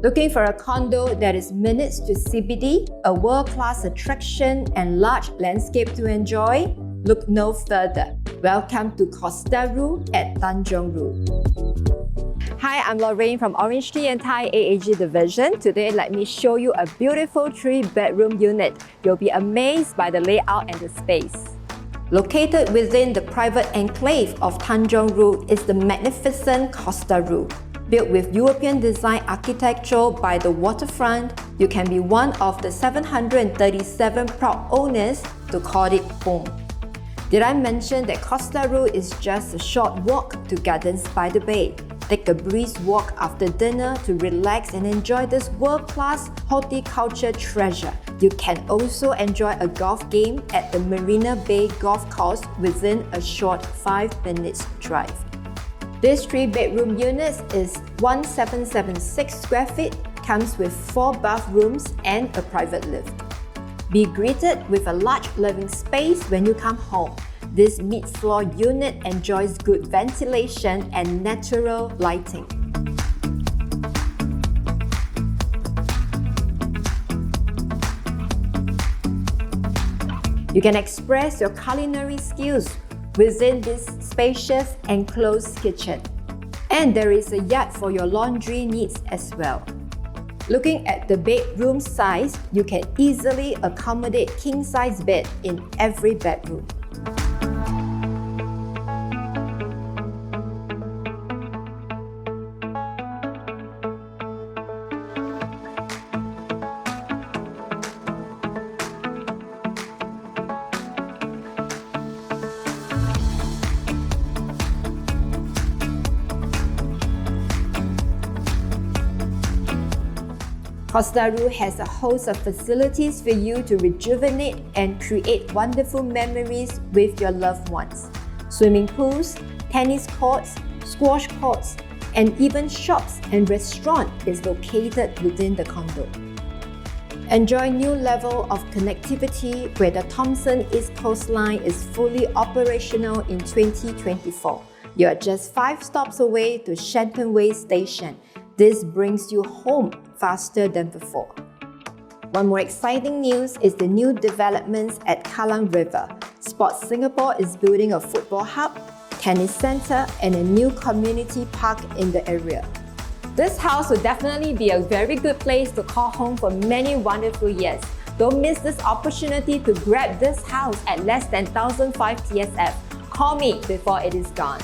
Looking for a condo that is minutes to CBD, a world-class attraction and large landscape to enjoy? Look no further. Welcome to COSTA RHU at Tanjong RHU. Hi, I'm Lorrain from OrangeTee and Thai AAG Division. Today, let me show you a beautiful 3-bedroom unit. You'll be amazed by the layout and the space. Located within the private enclave of Tanjong RHU is the magnificent COSTA RHU. Built with European design architecture by the waterfront, you can be one of the 737 proud owners to call it home. Did I mention that COSTA RHU is just a short walk to Gardens by the Bay? Take a breeze walk after dinner to relax and enjoy this world-class horticulture treasure. You can also enjoy a golf game at the Marina Bay Golf Course within a short 5 minutes drive. This 3-bedroom unit is 1776 square feet, comes with 4 bathrooms and a private lift. Be greeted with a large living space when you come home. This mid-floor unit enjoys good ventilation and natural lighting. You can express your culinary skills within this spacious enclosed kitchen. And there is a yard for your laundry needs as well. Looking at the bedroom size, you can easily accommodate king-size bed in every bedroom. COSTA RHU has a host of facilities for you to rejuvenate and create wonderful memories with your loved ones. Swimming pools, tennis courts, squash courts, and even shops and restaurant is located within the condo. Enjoy new level of connectivity where the Thomson East Coast Line is fully operational in 2024. You are just 5 stops away to Shenton Way Station. This brings you home faster than before. One more exciting news is the new developments at Kallang River. Sports Singapore is building a football hub, tennis center, and a new community park in the area. This house will definitely be a very good place to call home for many wonderful years. Don't miss this opportunity to grab this house at less than 1,005 TSF. Call me before it is gone.